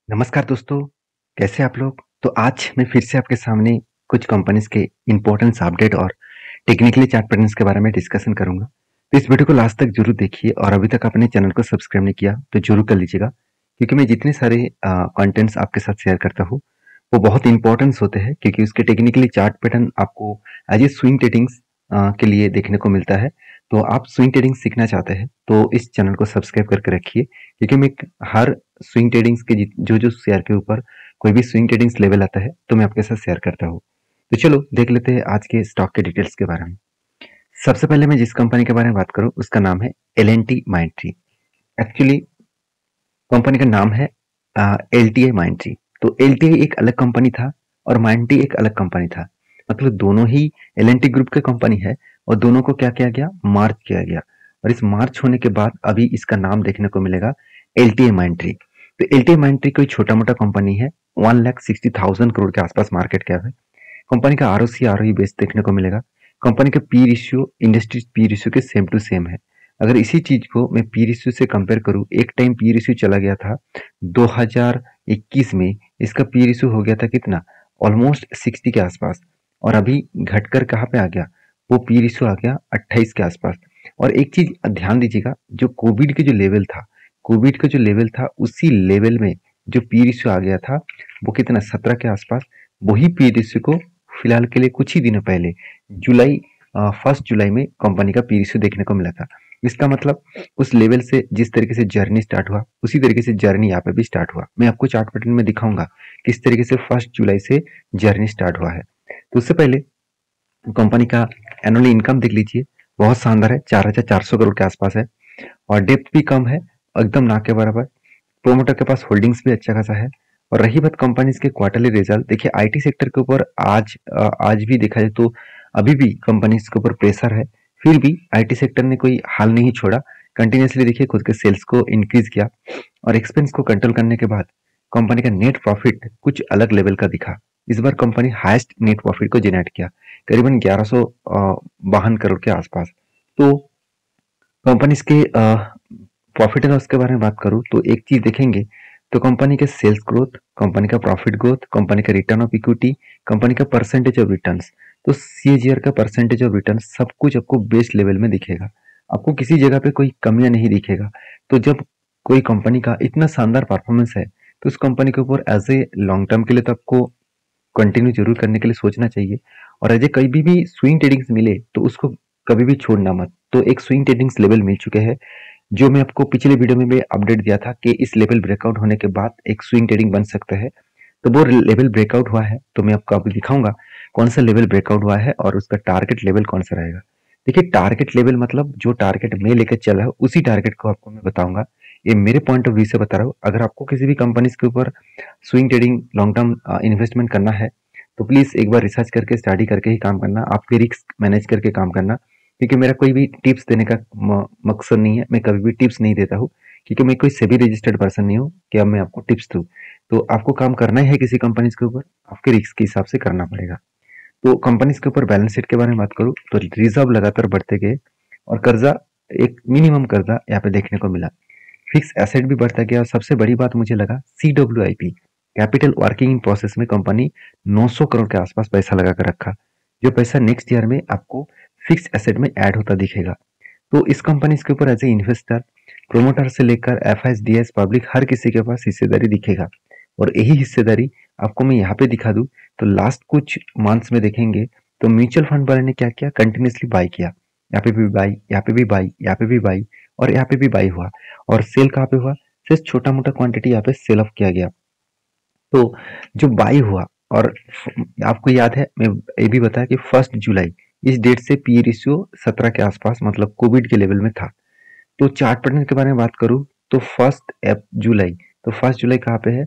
नमस्कार दोस्तों, कैसे आप लोग? तो आज मैं फिर से आपके सामने कुछ कंपनीज़ के इम्पोर्टेंस अपडेट और टेक्निकली चार्ट पैटर्न्स के बारे में डिस्कशन करूँगा। तो इस वीडियो को लास्ट तक ज़रूर देखिए और अभी तक आपने चैनल को सब्सक्राइब नहीं किया तो ज़रूर कर लीजिएगा, क्योंकि मैं जितने सारे कंटेंट्स आपके साथ शेयर करता हूँ, वो बहुत इम्पोर्टेंस होते हैं क्योंकि उसके टेक्निकली चार्ट पैटर्न आपको एज ए स्विंग ट्रेडिंग्स के लिए देखने को मिलता है। तो आप स्विंग ट्रेडिंग सीखना चाहते हैं तो इस चैनल को सब्सक्राइब करके रखिए, क्योंकि मैं हर स्विंग ट्रेडिंग्स के जो शेयर के ऊपर कोई भी स्विंग ट्रेडिंग्स लेवल आता है तो मैं आपके साथ शेयर करता हूँ। तो चलो देख लेते हैं आज के स्टॉक के डिटेल्स के बारे में। सबसे पहले मैं जिस कंपनी के बारे में बात करूँ उसका नाम है L&T Mindtree। एक्चुअली कंपनी का नाम है LTI Mindtree। तो LTI एक अलग कंपनी था और Mindtree एक अलग कंपनी था। मतलब दोनों ही L&T ग्रुप के कंपनी है और दोनों को क्या किया गया, मार्च किया गया। और इस मार्च होने के बाद अभी इसका नाम देखने को मिलेगा LTI Mindtree। तो LTI Mindtree कोई छोटा मोटा कंपनी है, 1,60,000 करोड़ के आसपास मार्केट कैप है। कंपनी का ROC ROE बेस देखने को मिलेगा। कंपनी का P ratio industry P ratio के सेम टू सेम है। अगर इसी चीज को मैं पी रेशियो से कंपेयर करूं, एक टाइम पी रेशियो चला गया था 2021 में, इसका पी रेशियो हो गया था कितना, ऑलमोस्ट 60 के आसपास। और अभी घटकर कहाँ पे आ गया, वो पी रेशियो आ गया 28 के आसपास। और एक चीज ध्यान दीजिएगा, जो कोविड के जो लेवल था, कोविड का जो लेवल था उसी लेवल में जो पी रेशियो आ गया था वो कितना, 17 के आसपास। वही पी रेशियो को फिलहाल के लिए कुछ ही दिनों पहले जुलाई 1 जुलाई में कंपनी का पी रेशियो देखने को मिला था। इसका मतलब उस लेवल से जिस तरीके से जर्नी स्टार्ट हुआ उसी तरीके से जर्नी यहाँ पे भी स्टार्ट हुआ। मैं आपको चार्ट पैटर्न में दिखाऊंगा किस तरीके से 1 जुलाई से जर्नी स्टार्ट हुआ है। तो उससे पहले कंपनी का एनुअल इनकम देख लीजिए, बहुत शानदार है, 4,400 करोड़ के आसपास है। और डेप्थ भी कम है, एकदम ना के बराबर। प्रोमोटर के पास होल्डिंग्स भी अच्छा खासा है। और रही बात कंपनीज के क्वार्टरली रिजल्ट, देखिए आईटी सेक्टर के ऊपर आज भी देखा जाए तो अभी भी कंपनीज के ऊपर प्रेशर है। फिर भी आईटी सेक्टर ने कोई हाल नहीं छोड़ा, कंटिन्यूसली देखिए खुद के सेल्स को इंक्रीज किया और एक्सपेंस को कंट्रोल करने के बाद कंपनी का नेट प्रॉफिट कुछ अलग लेवल का दिखा। इस बार कंपनी हाईएस्ट नेट प्रॉफिट को जनरेट किया, करीबन 1152 करोड़ के आसपास। तो कंपनीज के प्रॉफिट एंड लॉस के बारे में बात करूं तो एक चीज देखेंगे तो कंपनी के सेल्स ग्रोथ, कंपनी का प्रॉफिट ग्रोथ, कंपनी का रिटर्न ऑफ इक्विटी, कंपनी का परसेंटेज ऑफ रिटर्न्स, तो सीएजीआर का परसेंटेज ऑफ रिटर्न सब कुछ आपको बेस्ट लेवल में दिखेगा। आपको किसी जगह पे कोई कमियां नहीं दिखेगा। तो जब कोई कंपनी का इतना शानदार परफॉर्मेंस है तो उस कंपनी के ऊपर एज ए लॉन्ग टर्म के लिए तो आपको कंटिन्यू जरूर करने के लिए सोचना चाहिए। और एज ए कभी भी स्विंग ट्रेडिंग्स मिले तो उसको कभी भी छोड़ना मत। तो एक स्विंग ट्रेडिंग्स लेवल मिल चुके हैं, जो मैं आपको पिछले वीडियो में भी अपडेट दिया था कि इस लेवल ब्रेकआउट होने के बाद एक स्विंग ट्रेडिंग बन सकता है। तो वो लेवल ब्रेकआउट हुआ है, तो मैं आपको अभी दिखाऊंगा कौन सा लेवल ब्रेकआउट हुआ है और उसका टारगेट लेवल कौन सा रहेगा। देखिए टारगेट लेवल मतलब जो टारगेट मैं लेकर चल रहा हूँ उसी टारगेट को आपको मैं बताऊंगा। ये मेरे पॉइंट ऑफ व्यू से बता रहा हूँ। अगर आपको किसी भी कंपनी के ऊपर swing trading long term investment करना है तो प्लीज एक बार रिसर्च करके स्टडी करके ही काम करना, आपके रिस्क मैनेज करके काम करना। क्योंकि मेरा कोई भी टिप्स देने का मकसद नहीं है, मैं कभी भी टिप्स नहीं देता हूँ, क्योंकि मैं कोई सेबी रजिस्टर्ड पर्सन नहीं हूँ कि अब मैं आपको टिप्स दूँ। तो आपको काम करना ही है किसी कंपनीज के ऊपर, आपके रिस्क के हिसाब से करना पड़ेगा। तो कंपनीज के ऊपर बैलेंस शीट के बारे में बात करूँ तो रिजर्व लगातार बढ़ते गए और कर्जा, एक मिनिमम कर्जा यहाँ पे देखने को मिला। फिक्स एसेट भी बढ़ता गया और सबसे बड़ी बात मुझे लगा CWIP, capital working in process में कंपनी 900 करोड़ के आसपास पैसा लगा कर रखा, जो पैसा नेक्स्ट ईयर में आपको फिक्स एसेट में ऐड होता दिखेगा। तो इस कंपनी के ऊपर एज ए इन्वेस्टर, प्रोमोटर से लेकर FIS, पब्लिक, हर किसी के पास हिस्सेदारी दिखेगा। और यही हिस्सेदारी आपको मैं यहाँ पे दिखा दूं तो लास्ट कुछ मंथ्स में देखेंगे तो म्यूचुअल फंड वाले ने क्या किया, कंटिन्यूसली बाई किया। यहाँ पे भी बाई, यहाँ पे भी बाई, यहाँ पे भी बाई और यहाँ पे भी बाई हुआ। और सेल कहाँ पे हुआ, सिर्फ छोटा मोटा क्वांटिटी यहाँ पे सेल ऑफ किया गया। तो जो बाई हुआ, और आपको याद है मैं ये भी बताया कि 1 जुलाई इस डेट से पी रेशियो 17 के आसपास, मतलब कोविड के लेवल में था। तो चार्ट पैटर्न के बारे में बात करूं तो 1 जुलाई, तो 1 जुलाई कहाँ पे है,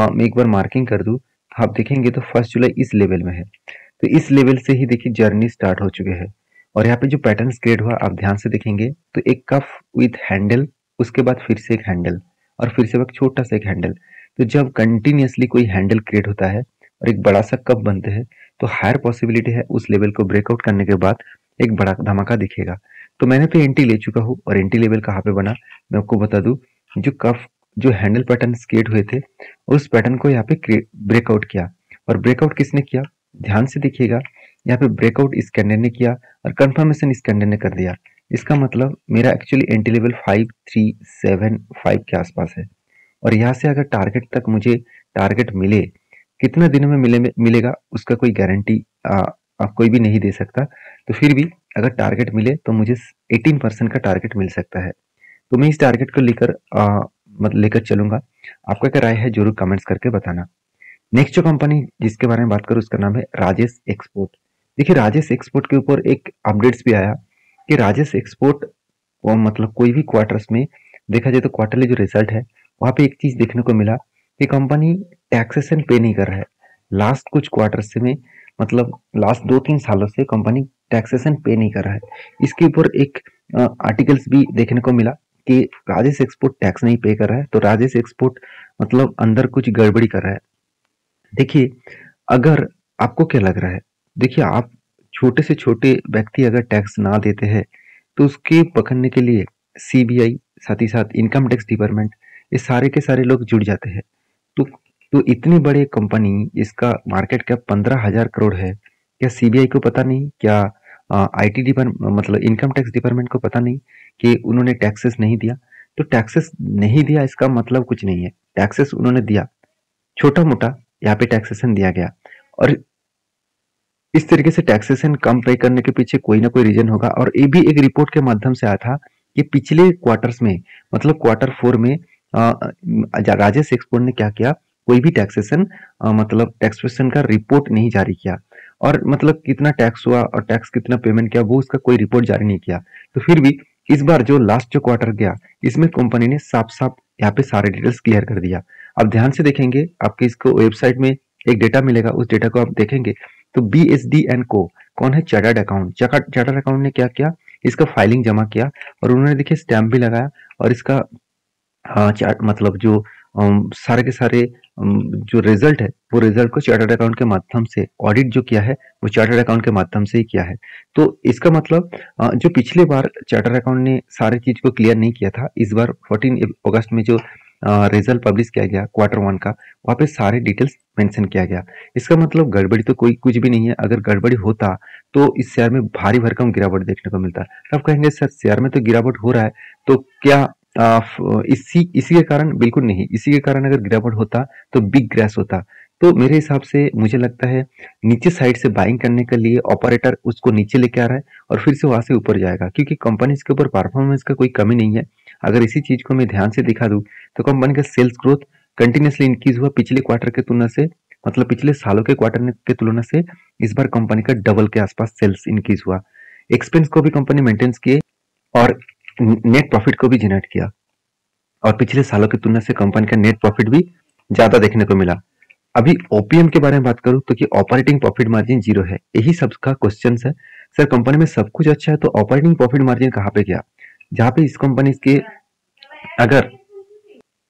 मैं एक बार मार्किंग कर दूं तो आप देखेंगे तो 1 जुलाई इस लेवल में है। तो इस लेवल से ही देखिए जर्नी स्टार्ट हो चुके हैं। और यहाँ पे जो पैटर्न क्रिएट हुआ आप ध्यान से देखेंगे तो एक कफ विथ हैंडल, उसके बाद फिर से एक हैंडल और फिर से एक छोटा सा एक हैंडल। तो जब कंटिन्यूसली कोई हैंडल क्रिएट होता है और एक बड़ा सा कप बनते हैं तो हायर पॉसिबिलिटी है उस लेवल को ब्रेकआउट करने के बाद एक बड़ा धमाका दिखेगा। तो मैंने तो एंटी ले चुका हूँ और एंटी लेवल कहाँ पे बना मैं आपको बता दूं, जो कफ जो हैंडल पैटर्न क्रिएट हुए थे उस पैटर्न को यहाँ पे ब्रेकआउट किया। और ब्रेकआउट किसने किया? ध्यान से देखिएगा, यहाँ पे ब्रेकआउट इस कैंडल ने किया और कंफर्मेशन इस कैंडल ने कर दिया। इसका मतलब मेरा एक्चुअली एंट्री लेवल 5375 के आसपास है। और यहाँ से अगर टारगेट तक मुझे टारगेट मिले, कितने दिनों में मिलेगा उसका कोई गारंटी कोई भी नहीं दे सकता। तो फिर भी अगर टारगेट मिले तो मुझे 18% का टारगेट मिल सकता है। तो मैं इस टारगेट को लेकर मतलब लेकर चलूंगा। आपका क्या राय है जरूर कमेंट्स करके बताना। नेक्स्ट जो कंपनी जिसके बारे में बात करूँ उसका नाम है राजेश एक्सपोर्ट। देखिए राजेश एक्सपोर्ट के ऊपर एक अपडेट्स भी आया कि राजेश एक्सपोर्ट मतलब कोई भी क्वार्टर्स में देखा जाए तो क्वार्टरली जो रिजल्ट है वहाँ पे एक चीज देखने को मिला कि कंपनी टैक्सेशन पे नहीं कर रहा है। लास्ट कुछ क्वार्टर से में मतलब लास्ट 2-3 सालों से कंपनी टैक्सेशन पे नहीं कर रहा है। इसके ऊपर एक आर्टिकल्स भी देखने को मिला कि राजेश एक्सपोर्ट टैक्स नहीं पे कर रहा है, तो राजेश एक्सपोर्ट मतलब अंदर कुछ गड़बड़ी कर रहा है। देखिए अगर आपको क्या लग रहा है, देखिए आप छोटे से छोटे व्यक्ति अगर टैक्स ना देते हैं तो उसके पकड़ने के लिए सीबीआई साथ ही साथ इनकम टैक्स डिपार्टमेंट ये सारे के सारे लोग जुड़ जाते हैं। तो तो इतनी बड़ी कंपनी इसका मार्केट कैप 15,000 करोड़ है, क्या सीबीआई को पता नहीं? क्या आईटी डिपार्टमेंट मतलब इनकम टैक्स डिपार्टमेंट को पता नहीं कि उन्होंने टैक्सेस नहीं दिया? तो टैक्सेस नहीं दिया इसका मतलब कुछ नहीं है, टैक्सेस उन्होंने दिया, छोटा मोटा यहाँ पे टैक्सेशन दिया गया। और इस तरीके से टैक्सेशन कम पे करने के पीछे कोई ना कोई रीजन होगा। और ये भी एक रिपोर्ट के माध्यम से आया था कि पिछले क्वार्टर्स में मतलब क्वार्टर 4 में राजेश एक्सपोर्ट ने क्या किया, कोई भी टैक्सेशन मतलब टैक्सेशन का रिपोर्ट नहीं जारी किया और मतलब कितना टैक्स हुआ और टैक्स कितना पेमेंट किया वो उसका कोई रिपोर्ट जारी नहीं किया। तो फिर भी इस बार जो लास्ट जो क्वार्टर गया इसमें कंपनी ने साफ साफ यहाँ पे सारे डिटेल्स क्लियर कर दिया। अब ध्यान से देखेंगे आपके इसको वेबसाइट में एक डेटा मिलेगा, उस डेटा को आप देखेंगे तो BSD एंड को कौन है? Chartered account. चार्टर्ड अकाउंट ने क्या किया, इसका फाइलिंग जमा किया और उन्होंने देखिए स्टैंप भी लगाया और इसका चार्ट मतलब जो सारे के सारे जो रिजल्ट है वो रिजल्ट को चार्टर्ड अकाउंट के माध्यम से ऑडिट जो किया है वो चार्टर्ड अकाउंट के माध्यम से ही किया है। तो इसका मतलब जो पिछले बार चार्टर्ड अकाउंट ने सारी चीज को क्लियर नहीं किया था, इस बार 14 अगस्त में जो रिजल्ट पब्लिश किया गया क्वार्टर 1 का, वहाँ पे सारे डिटेल्स मेंशन किया गया। इसका मतलब गड़बड़ी तो कोई कुछ भी नहीं है। अगर गड़बड़ी होता तो इस शेयर में भारी भरकम गिरावट देखने को मिलता। आप कहेंगे सर शेयर में तो गिरावट हो रहा है तो क्या इसी के कारण? बिल्कुल नहीं, इसी के कारण अगर गिरावट होता तो बिग क्रैश होता। तो मेरे हिसाब से मुझे लगता है नीचे साइड से बाइंग करने के लिए ऑपरेटर उसको नीचे लेके आ रहा है और फिर से वहां से ऊपर जाएगा, क्योंकि कंपनी के ऊपर परफॉर्मेंस का कोई कमी नहीं है। अगर इसी चीज को मैं ध्यान से दिखा दूं तो कंपनी का सेल्स ग्रोथ कंटिन्यूसली इंक्रीज हुआ पिछले क्वार्टर के तुलना से, मतलब पिछले सालों के क्वार्टर के तुलना से इस बार कंपनी का डबल के आसपास सेल्स इंक्रीज हुआ। एक्सपेंस को भी कंपनी मेंटेन किए और नेट प्रॉफिट को भी जनरेट किया और पिछले सालों की तुलना से कंपनी का नेट प्रॉफिट भी ज्यादा देखने को मिला। अभी ओपीएम के बारे में बात करूं तो कि ऑपरेटिंग प्रॉफिट मार्जिन 0 है, यही सबका क्वेश्चन है। सर कंपनी में सब कुछ अच्छा है तो ऑपरेटिंग प्रॉफिट मार्जिन कहाँ पे गया? जहाँ पे इस कंपनी के अगर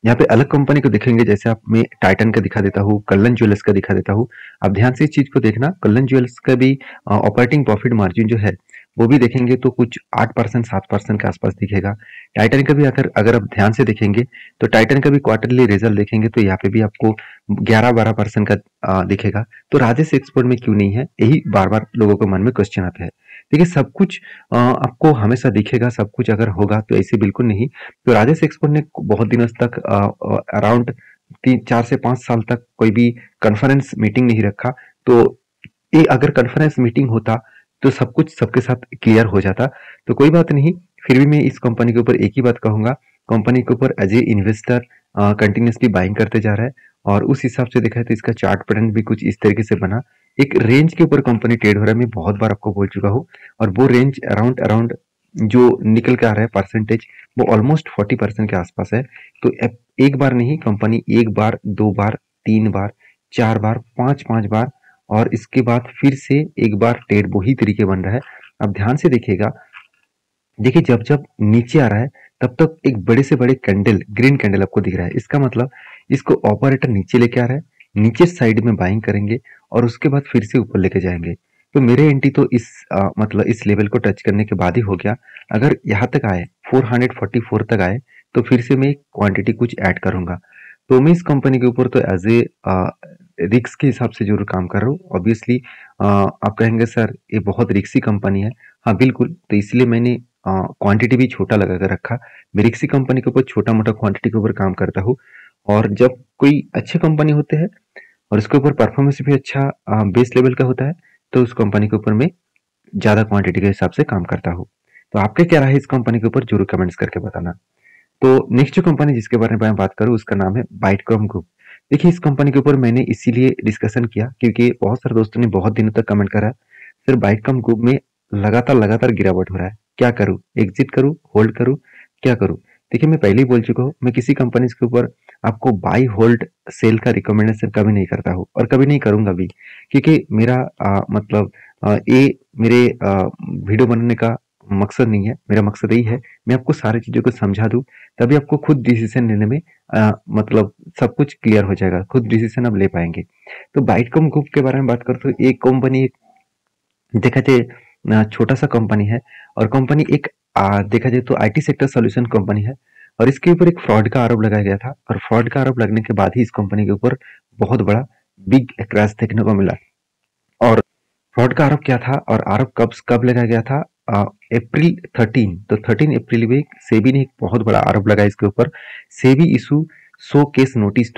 यहाँ पे अलग कंपनी को देखेंगे, जैसे आप मैं टाइटन का दिखा देता हूँ, कल्लन ज्वेलर्स का दिखा देता हूँ। आप ध्यान से इस चीज को देखना, कल्लन ज्वेलर्स का भी ऑपरेटिंग प्रॉफिट मार्जिन जो है वो भी देखेंगे तो कुछ 8% 7% के आसपास दिखेगा। टाइटन का भी अगर अगर आप ध्यान से देखेंगे तो टाइटन का भी क्वार्टरली रिजल्ट देखेंगे तो यहाँ पे भी आपको 11-12% का दिखेगा। तो राजेश एक्सपोर्ट में क्यों नहीं है, यही बार बार लोगों के मन में क्वेश्चन आता है। देखिए सब कुछ आपको हमेशा दिखेगा, सब कुछ अगर होगा तो ऐसे बिल्कुल नहीं। तो राजेश एक्सपोर्ट ने बहुत दिनों तक अराउंड 4 से 5 साल तक कोई भी कॉन्फ्रेंस मीटिंग नहीं रखा। तो ये अगर कॉन्फ्रेंस मीटिंग होता तो सब कुछ सबके साथ क्लियर हो जाता। तो कोई बात नहीं, फिर भी मैं इस कंपनी के ऊपर एक ही बात कहूंगा, कंपनी के ऊपर as a investor continuously buying करते जा रहा है और उस हिसाब से देखा है तो इसका चार्ट पैटर्न भी कुछ इस तरीके से बना। एक रेंज के ऊपर कंपनी ट्रेड हो रहा है, मैं बहुत बार आपको बोल चुका हूँ। और वो रेंज अराउंड अराउंड जो निकल के आ रहा है परसेंटेज वो ऑलमोस्ट 40% के आसपास है। तो एक बार नहीं, कंपनी 1 बार 2 बार 3 बार 4 बार 5 बार और इसके बाद फिर से एक बार ट्रेड वही तरीके बन रहा है। अब ध्यान से देखिएगा, देखिए जब जब नीचे आ रहा है तब तक एक बड़े से बड़े कैंडल ग्रीन कैंडल आपको दिख रहा है, इसका मतलब इसको ऑपरेटर नीचे लेके आ रहा है, नीचे साइड में बाइंग करेंगे और उसके बाद फिर से ऊपर लेके जाएंगे। तो मेरे एंट्री तो इस मतलब इस लेवल को टच करने के बाद ही हो गया। अगर यहाँ तक आए 444 तक आए तो फिर से मैं क्वांटिटी कुछ ऐड करूँगा। तो मैं इस कंपनी के ऊपर तो एज़ ए रिस्क के हिसाब से ज़रूर काम कर रहा हूँ। ऑब्वियसली आप कहेंगे सर ये बहुत रिस्की कंपनी है। हाँ, बिल्कुल, तो इसलिए मैंने क्वांटिटी भी छोटा लगा कर रखा। मैं रिस्की कंपनी के ऊपर छोटा-मोटा क्वांटिटी के ऊपर काम करता हूँ और जब कोई अच्छे कंपनी होते हैं और उसके ऊपर परफॉर्मेंस भी अच्छा बेस लेवल का होता है, तो उस कंपनी के ऊपर मैं ज़्यादा क्वांटिटी के हिसाब से काम करता हूँ। तो आपका क्या राय है इस कंपनी के ऊपर ज़रूर कमेंट्स करके बताना। तो नेक्स्ट जो कंपनी जिसके बारे में मैं बात करूँ उसका नाम है बाइटकॉम ग्रुप। देखिए इस कंपनी के ऊपर मैंने इसीलिए डिस्कशन किया क्योंकि बहुत सारे दोस्तों ने बहुत दिनों तक कमेंट करा सर बाइटकॉम ग्रुप में लगातार गिरावट हो रहा है, क्या करूँ? एग्जिट करूँ, होल्ड करूँ, क्या करूँ? देखिए मैं पहले ही बोल चुका हूँ, मैं किसी कंपनी के ऊपर आपको बाय होल्ड सेल का रिकमेंडेशन कभी नहीं करता हूँ और कभी नहीं करूंगा भी क्योंकि मेरा मतलब ये मेरे वीडियो बनाने का मकसद नहीं है। मेरा मकसद यही है मैं आपको सारी चीज़ों को समझा दूँ, तभी आपको खुद डिसीजन लेने में मतलब सब कुछ क्लियर हो जाएगा, खुद डिसीजन आप ले पाएंगे। तो बाइटकॉम ग्रुप के बारे में बात करते तो एक कंपनी देखा जाए छोटा सा कंपनी है और कंपनी एक देखा जाए तो आईटी सेक्टर सॉल्यूशन कंपनी है और इसके ऊपर एक फ्रॉड का आरोप लगाया गया था और फ्रॉड का आरोप लगने के बाद ही इस कंपनी के ऊपर बहुत बड़ा बिग क्रैश देखने को मिला। और फ्रॉड का आरोप क्या था और आरोप कब कब लगाया गया था? अप्रैल 13, तो 13 अप्रैल में सेबी ने एक बहुत बड़ा आरोप लगाया इसके ऊपर। SEBI issues show cause notice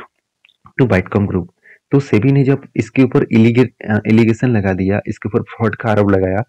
to Bytecom group. तो सेबी ने जब इसके ऊपर एलिगेशन लगा दिया, इसके ऊपर फ्रॉड का आरोप लगाया,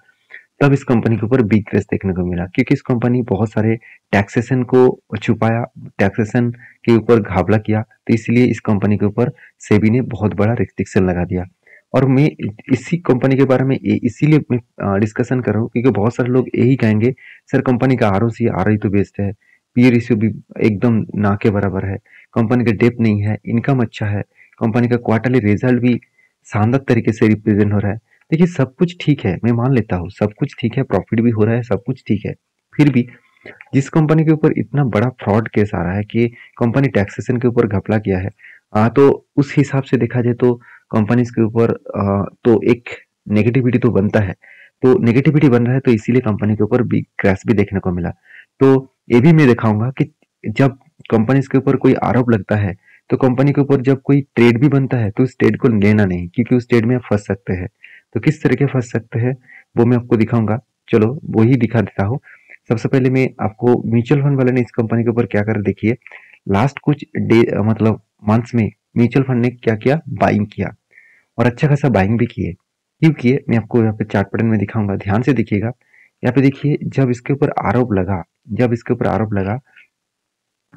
तब इस कंपनी के ऊपर बिग क्रेश देखने को मिला क्योंकि इस कंपनी बहुत सारे टैक्सेशन को छुपाया, टैक्सेशन के ऊपर घावला किया, तो इसलिए इस कंपनी के ऊपर सेबी ने बहुत बड़ा रिस्ट्रिक्शन लगा दिया। और मैं इसी कंपनी के बारे में इसीलिए मैं डिस्कशन कर रहा हूँ क्योंकि बहुत सारे लोग यही कहेंगे सर कंपनी का आरओसी आरओई तो बेस्ट है, पी रेशियो भी एकदम ना के बराबर है, कंपनी का डेप नहीं है, इनकम अच्छा है, कंपनी का क्वार्टरली रिजल्ट भी शानदार तरीके से रिप्रेजेंट हो रहा है। देखिए सब कुछ ठीक है, मैं मान लेता हूँ सब कुछ ठीक है, प्रॉफिट भी हो रहा है, सब कुछ ठीक है। फिर भी जिस कंपनी के ऊपर इतना बड़ा फ्रॉड केस आ रहा है कि कंपनी टैक्सेशन के ऊपर घपला किया है, तो उस हिसाब से देखा जाए तो कंपनीज के ऊपर तो एक नेगेटिविटी तो बनता है। तो नेगेटिविटी बन रहा है तो इसीलिए कंपनी के ऊपर बिग क्रैश भी देखने को मिला। तो ये भी मैं दिखाऊंगा कि जब कंपनीज के ऊपर कोई आरोप लगता है तो कंपनी के ऊपर जब कोई ट्रेड भी बनता है तो उस ट्रेड को लेना नहीं क्योंकि उस ट्रेड में आप फंस सकते हैं। तो किस तरह के फंस सकते हैं वो मैं आपको दिखाऊंगा। चलो वो ही दिखा देता हूँ। सबसे पहले मैं आपको म्यूचुअल फंड वाले ने इस कंपनी के ऊपर क्या कर देखिए, लास्ट कुछ डे मतलब मंथ्स में म्यूचुअल फंड ने क्या किया, बाइंग किया और अच्छा खासा बाइंग भी किए। क्यों किए मैं आपको यहाँ पे चार्ट पैटर्न में दिखाऊंगा, ध्यान से देखिएगा। यहाँ पे देखिए जब इसके ऊपर आरोप लगा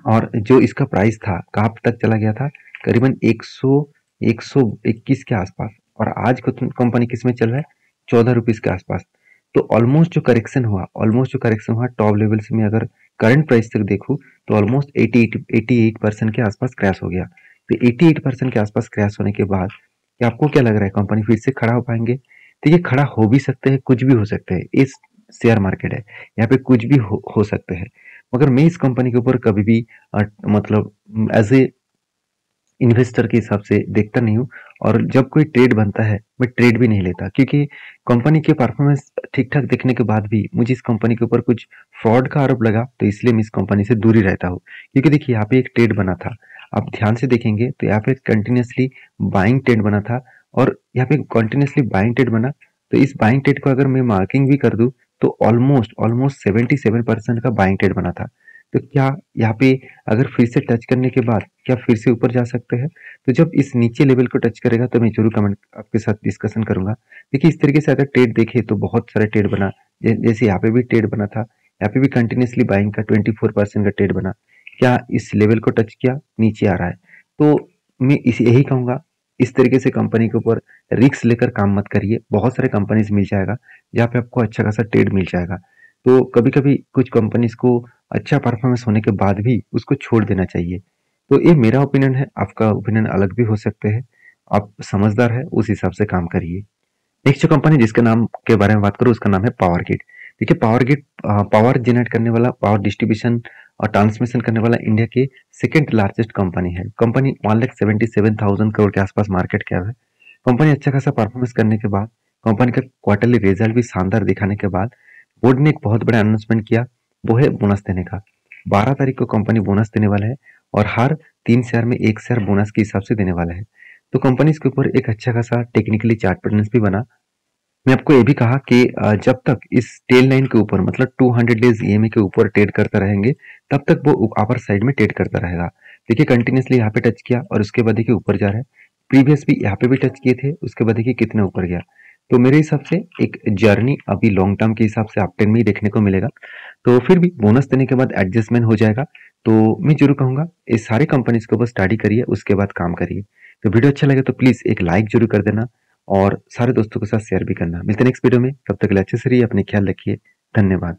और जो इसका प्राइस था कहाँ तक चला गया था, करीबन 121 के आसपास और आज कंपनी किस में चल रहा है, 14 रुपीज के आसपास। तो ऑलमोस्ट जो करेक्शन हुआ टॉप लेवल से मैं अगर करंट प्राइस तक देखूं तो ऑलमोस्ट 88% के आसपास क्रैश हो गया। तो 88% के आसपास क्रैश होने के बाद कि आपको क्या लग रहा है कंपनी फिर से खड़ा हो पाएंगे? देखिए खड़ा हो भी सकते हैं, कुछ भी हो सकते हैं, इस शेयर मार्केट है, यहाँ पे कुछ भी हो सकते हैं। मगर मैं इस कंपनी के ऊपर कभी भी मतलब एज ए इन्वेस्टर के हिसाब से देखता नहीं हूँ और जब कोई ट्रेड बनता है मैं ट्रेड भी नहीं लेता क्योंकि कंपनी के परफॉर्मेंस ठीक ठाक देखने के बाद भी मुझे इस कंपनी के ऊपर कुछ फ्रॉड का आरोप लगा तो इसलिए मैं इस कंपनी से दूर ही रहता हूँ। क्योंकि देखिए यहाँ पे एक ट्रेड बना था, आप ध्यान से देखेंगे तो यहाँ पे कंटिन्यूसली बाइंग ट्रेड बना था और यहाँ पे कंटिन्यूसली बाइंग ट्रेड बना। तो इस बाइंग ट्रेड को अगर मैं मार्किंग भी कर दूं तो ऑलमोस्ट ऑलमोस्ट 77% का बाइंग ट्रेड बना था। तो क्या यहाँ पे अगर फिर से टच करने के बाद क्या फिर से ऊपर जा सकते हैं? तो जब इस नीचे लेवल को टच करेगा तो मैं जरूर कमेंट आपके साथ डिस्कशन करूंगा। देखिए इस तरीके से अगर ट्रेड देखे तो बहुत सारे ट्रेड बना, जैसे यहाँ पे भी ट्रेड बना था, यहाँ पे भी कंटिन्यूसली बाइंग का 24% का ट्रेड बना। क्या इस लेवल को टच किया, नीचे आ रहा है। तो मैं इस यही कहूंगा इस तरीके से कंपनी के ऊपर रिस्क लेकर काम मत करिए। बहुत सारे कंपनीज मिल जाएगा जहाँ पे आपको अच्छा खासा ट्रेड मिल जाएगा। तो कभी कभी कुछ कंपनीज को अच्छा परफॉर्मेंस होने के बाद भी उसको छोड़ देना चाहिए। तो ये मेरा ओपिनियन है, आपका ओपिनियन अलग भी हो सकते हैं। आप समझदार है उस हिसाब से काम करिए। नेक्स्ट जो कंपनी जिसके नाम के बारे में बात करूँ उसका नाम है पावर ग्रिड। देखिए पावर ग्रिड पावर जनरेट करने वाला, पावर डिस्ट्रीब्यूशन और ट्रांसमिशन करने वाला इंडिया के सेकेंड लार्जेस्ट कंपनी है। कंपनी 1,77,000 करोड़ के आसपास मार्केट कैप है। कंपनी अच्छा खासा परफॉर्मेंस करने के बाद, कंपनी का क्वार्टरली रिजल्ट भी शानदार दिखाने के बाद बोर्ड ने एक बहुत बड़ा अनाउंसमेंट किया, वो है बोनस देने का। 12 तारीख को कंपनी बोनस देने वाला है और हर 3 शेयर में 1 शेयर बोनस के हिसाब से देने वाला है। तो कंपनीज के ऊपर एक अच्छा खासा टेक्निकली चार्ट पैटर्न्स भी बना। मैं आपको ये भी कहा कि जब तक इस टेल लाइन के ऊपर मतलब 200 डेज ईएमए के ऊपर ट्रेड करता रहेंगे, तब तक वो अपर साइड में ट्रेड करता रहेगा। देखिए कंटिन्यूअसली यहाँ पे टच किया और उसके बाद देखिए ऊपर जा रहा है। प्रीवियस भी यहाँ पे भी टच किए थे, उसके बाद देखिए कितने ऊपर गया। तो मेरे हिसाब से एक जर्नी अभी लॉन्ग टर्म के हिसाब से अपट्रेंड में ही देखने को मिलेगा। तो फिर भी बोनस देने के बाद एडजस्टमेंट हो जाएगा। तो मैं जरूर कहूँगा इस सारे कंपनीज के ऊपर स्टडी करिए, उसके बाद काम करिए। तो वीडियो अच्छा लगे तो प्लीज़ एक लाइक जरूर कर देना और सारे दोस्तों के साथ शेयर भी करना। मिलते हैं नेक्स्ट वीडियो में, तब तक के लिए अच्छे से रहिए, अपने ख्याल रखिए। धन्यवाद।